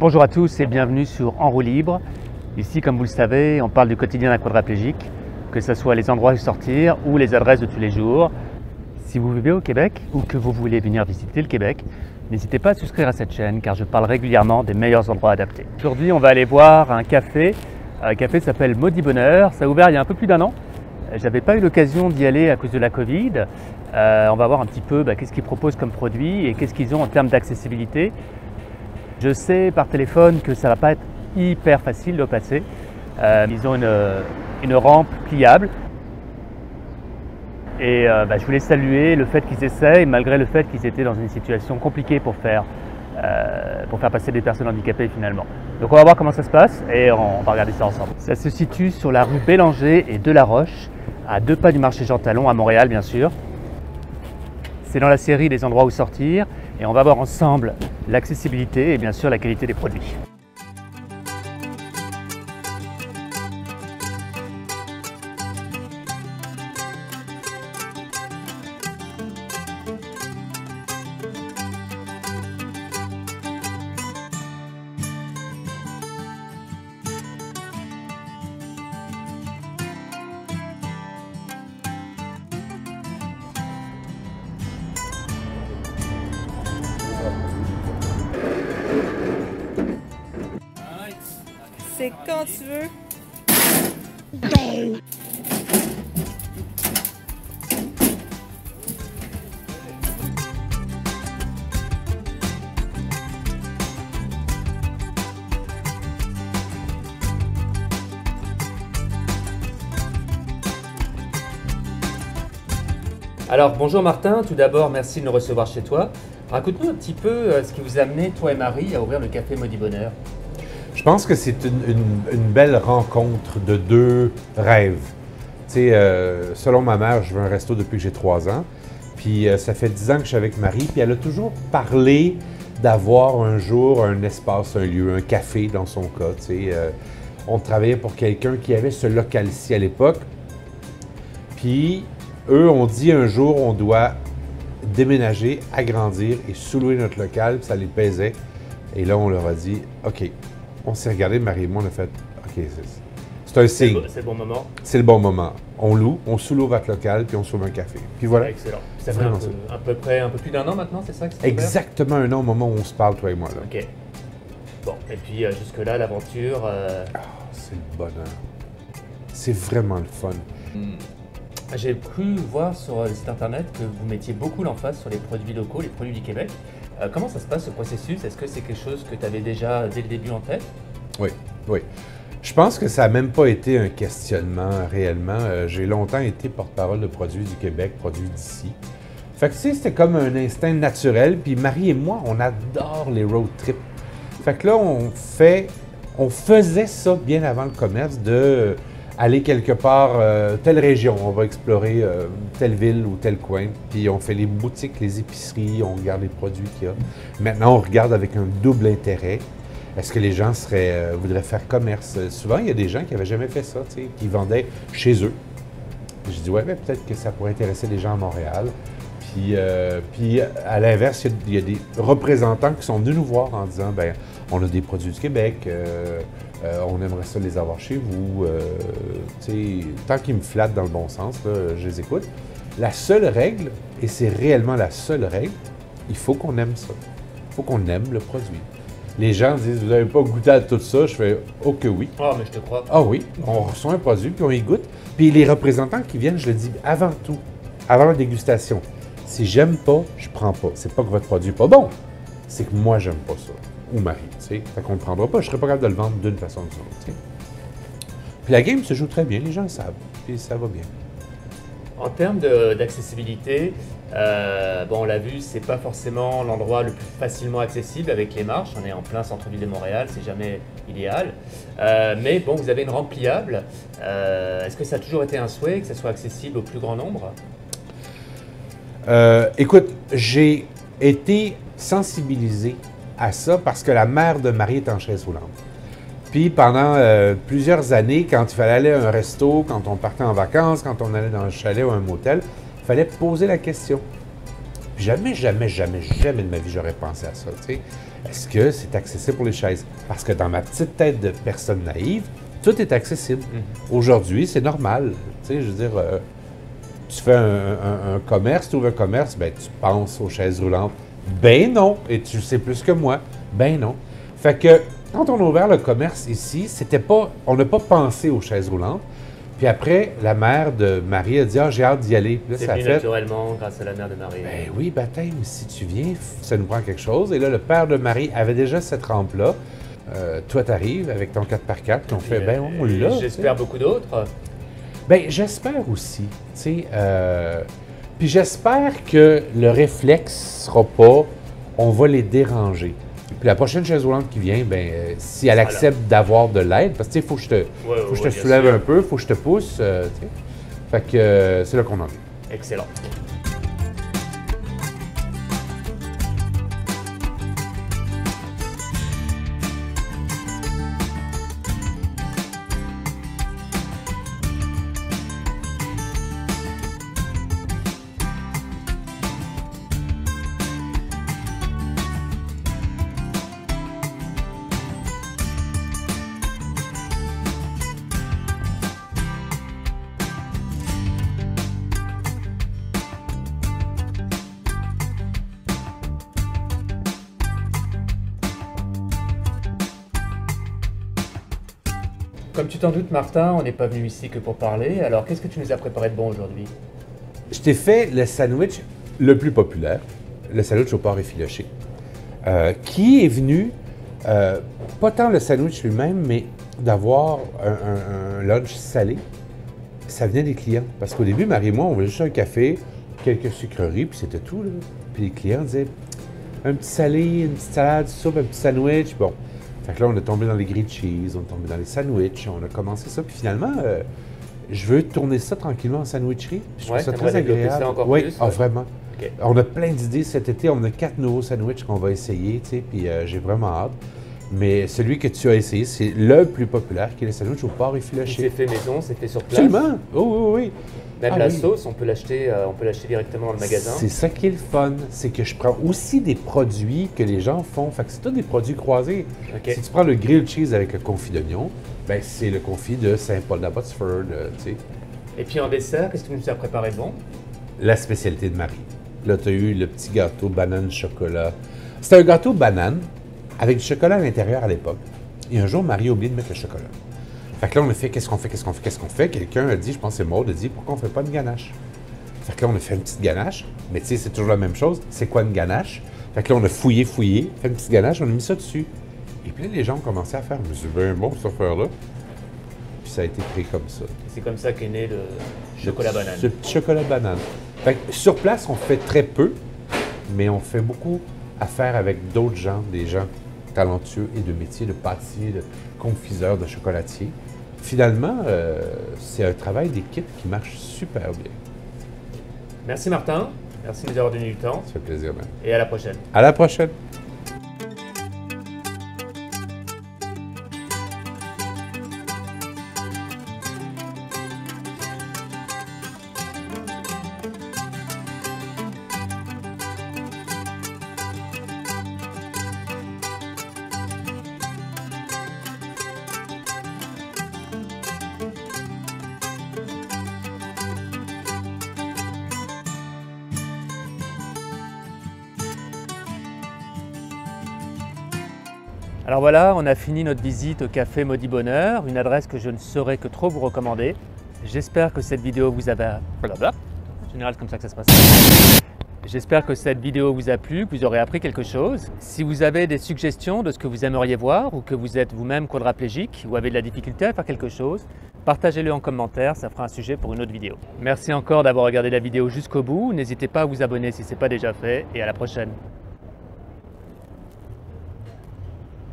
Bonjour à tous et bienvenue sur En roue libre. Ici, comme vous le savez, on parle du quotidien d'un quadraplégique, que ce soit les endroits où sortir ou les adresses de tous les jours. Si vous vivez au Québec ou que vous voulez venir visiter le Québec, n'hésitez pas à souscrire à cette chaîne car je parle régulièrement des meilleurs endroits adaptés. Aujourd'hui, on va aller voir un café. Un café s'appelle Maudit Bonheur. Ça a ouvert il y a un peu plus d'1 an. J'avais pas eu l'occasion d'y aller à cause de la Covid. On va voir un petit peu qu'est-ce qu'ils proposent comme produit et qu'est-ce qu'ils ont en termes d'accessibilité. Je sais par téléphone que ça ne va pas être hyper facile de passer. Ils ont une rampe pliable. Et je voulais saluer le fait qu'ils essayent, malgré le fait qu'ils étaient dans une situation compliquée pour faire passer des personnes handicapées finalement. Donc on va voir comment ça se passe et on va regarder ça ensemble. Ça se situe sur la rue Bélanger et Delaroche, à 2 pas du marché Jean Talon, à Montréal bien sûr. C'est dans la série des endroits où sortir et on va voir ensemble l'accessibilité et bien sûr la qualité des produits. C'est quand tu veux. Alors bonjour Martin, tout d'abord merci de nous recevoir chez toi. Raconte-nous un petit peu ce qui vous a amené, toi et Marie, à ouvrir le café Maudit Bonheur. Je pense que c'est une belle rencontre de 2 rêves. Tu sais, selon ma mère, je veux un resto depuis que j'ai 3 ans. Puis ça fait 10 ans que je suis avec Marie. Puis elle a toujours parlé d'avoir un jour un espace, un lieu, un café dans son cas. Tu sais, on travaillait pour quelqu'un qui avait ce local-ci à l'époque. Puis eux ont dit un jour, on doit déménager, agrandir et sous-louer notre local. Puis ça les pesait. Et là, on leur a dit, OK. On s'est regardé, Marie et moi, on a fait OK, c'est un signe. C'est le bon moment. C'est le bon moment. On loue, on sous-loue votre local, puis on sauve un café. Puis voilà. Excellent. Ça fait à peu près un peu plus d'1 an maintenant, c'est ça que c'est exactement 1 an au moment où on se parle, toi et moi. Là. OK. Bon, et puis jusque-là, l'aventure. C'est le bonheur. C'est vraiment le fun. J'ai cru voir sur le site internet que vous mettiez beaucoup l'emphase sur les produits locaux, les produits du Québec. Comment ça se passe ce processus? Est-ce que c'est quelque chose que tu avais déjà dès le début en tête? Oui, oui. Je pense que ça n'a même pas été un questionnement réellement. J'ai longtemps été porte-parole de produits du Québec, produits d'ici. Fait que tu sais, c'était comme un instinct naturel. Puis Marie et moi, on adore les road trips. Fait que là, on faisait ça bien avant le commerce de aller quelque part, telle région, on va explorer telle ville ou tel coin, puis on fait les boutiques, les épiceries, on regarde les produits qu'il y a. Maintenant, on regarde avec un double intérêt. Est-ce que les gens voudraient faire commerce? Souvent, il y a des gens qui n'avaient jamais fait ça, tu sais, qui vendaient chez eux. Je dis, ouais, mais peut-être que ça pourrait intéresser les gens à Montréal. Puis à l'inverse, il y a des représentants qui sont venus nous voir en disant, bien, on a des produits du Québec, on aimerait ça les avoir chez vous. Tant qu'ils me flattent dans le bon sens, là, je les écoute. La seule règle, et c'est réellement la seule règle, il faut qu'on aime ça. Il faut qu'on aime le produit. Les gens disent, vous n'avez pas goûté à tout ça? Je fais, oh que oui. Ah, mais je te crois. Ah oui, on reçoit un produit, puis on y goûte. Puis les représentants qui viennent, je le dis avant tout, avant la dégustation. Si j'aime pas, je prends pas. C'est pas que votre produit n'est pas bon, c'est que moi, j'aime pas ça. Ou Marie, tu sais. Fait qu'on ne le prendra pas. Je serais pas capable de le vendre d'une façon ou d'une autre, tu sais. Puis la game se joue très bien, les gens le savent. Puis ça va bien. En termes d'accessibilité, on l'a vu, c'est pas forcément l'endroit le plus facilement accessible avec les marches. On est en plein centre-ville de Montréal, c'est jamais idéal. Mais bon, vous avez une rampe pliable. Est-ce que ça a toujours été un souhait que ça soit accessible au plus grand nombre? Écoute, j'ai été sensibilisé à ça parce que la mère de Marie est en chaise roulante. Puis pendant plusieurs années, quand il fallait aller à un resto, quand on partait en vacances, quand on allait dans un chalet ou un motel, il fallait poser la question. Jamais de ma vie, j'aurais pensé à ça, tu sais. est-ce que c'est accessible pour les chaises? Parce que dans ma petite tête de personne naïve, tout est accessible. Aujourd'hui, c'est normal. Tu sais, je veux dire, tu fais un commerce, tu ouvres un commerce, ben tu penses aux chaises roulantes. Ben non! Et tu le sais plus que moi. Ben non. Fait que, quand on a ouvert le commerce ici, on n'a pas pensé aux chaises roulantes. Puis après, la mère de Marie a dit « Ah, j'ai hâte d'y aller. » C'est venu naturellement grâce à la mère de Marie. Ben oui, baptême, si tu viens, ça nous prend quelque chose. Et là, le père de Marie avait déjà cette rampe-là. Toi, t'arrives avec ton 4x4, puis on fait « Ben, on l'a. » J'espère beaucoup d'autres. Ben, j'espère aussi, tu sais. Puis j'espère que le réflexe sera pas « On va les déranger ». Puis la prochaine chaise roulante qui vient, ben, si elle accepte d'avoir de l'aide, parce que tu sais, il faut que je te soulève un peu, il faut que je te pousse, tu sais. Fait que c'est là qu'on en est. Excellent. Comme tu t'en doutes, Martin, on n'est pas venu ici que pour parler. Alors, qu'est-ce que tu nous as préparé de bon aujourd'hui? Je t'ai fait le sandwich le plus populaire, le sandwich au porc effiloché, qui est venu, pas tant le sandwich lui-même, mais d'avoir un lunch salé. Ça venait des clients. Parce qu'au début, Marie et moi, on voulait juste un café, quelques sucreries, puis c'était tout, là. Puis les clients disaient un petit salé, une petite salade, soupe, un petit sandwich. Bon. Fait que là, on est tombé dans les grilled cheese, on est tombé dans les sandwichs, on a commencé ça. Puis finalement, je veux tourner ça tranquillement en sandwicherie. Je trouve ça très agréable. Ça encore oui, plus, vraiment. Okay. On a plein d'idées cet été. On a 4 nouveaux sandwichs qu'on va essayer, tu sais, puis j'ai vraiment hâte. Mais celui que tu as essayé, c'est le plus populaire, qui est le sandwich au porc effiloché. C'est fait maison, c'est fait sur place. Absolument! Oh, oui, oui. Même la sauce, on peut l'acheter directement dans le magasin. C'est ça qui est le fun, c'est que je prends aussi des produits que les gens font. Fait que c'est tous des produits croisés. Okay. Si tu prends le grilled cheese avec le confit d'oignon, ben c'est le confit de Saint-Paul-d'Abbotsford, tu sais. Et puis en dessert, qu'est-ce que tu nous as préparé de bon? La spécialité de Marie. Là, tu as eu le petit gâteau banane-chocolat. C'était un gâteau banane avec du chocolat à l'intérieur à l'époque. Et un jour, Marie a oublié de mettre le chocolat. Fait que là, on a fait qu'est-ce qu'on fait? Quelqu'un a dit, je pense que c'est Maud, a dit pourquoi on fait pas une ganache? Fait que là, on a fait une petite ganache, mais tu sais, c'est toujours la même chose. C'est quoi une ganache? Fait que là, on a fouillé, fait une petite ganache, on a mis ça dessus. Et puis là, les gens ont commencé à faire, mais c'est bien bon cette affaire-là. Puis ça a été créé comme ça. C'est comme ça qu'est né le chocolat banane. Ce petit chocolat banane. Fait que sur place, on fait très peu, mais on fait beaucoup à faire avec d'autres gens, des gens talentueux et de métier, de pâtissiers, de confiseurs, de chocolatiers. Finalement, c'est un travail d'équipe qui marche super bien. Merci Martin, merci de nous avoir donné du temps. Ça fait plaisir, man. Et à la prochaine. À la prochaine. Alors voilà, on a fini notre visite au Café Maudit Bonheur, une adresse que je ne saurais que trop vous recommander. J'espère que cette vidéo vous a... Blablabla. En général, c'est comme ça que ça se passe. J'espère que cette vidéo vous a plu, que vous aurez appris quelque chose. Si vous avez des suggestions de ce que vous aimeriez voir ou que vous êtes vous-même quadraplégique ou avez de la difficulté à faire quelque chose, partagez-le en commentaire, ça fera un sujet pour une autre vidéo. Merci encore d'avoir regardé la vidéo jusqu'au bout. N'hésitez pas à vous abonner si ce n'est pas déjà fait et à la prochaine.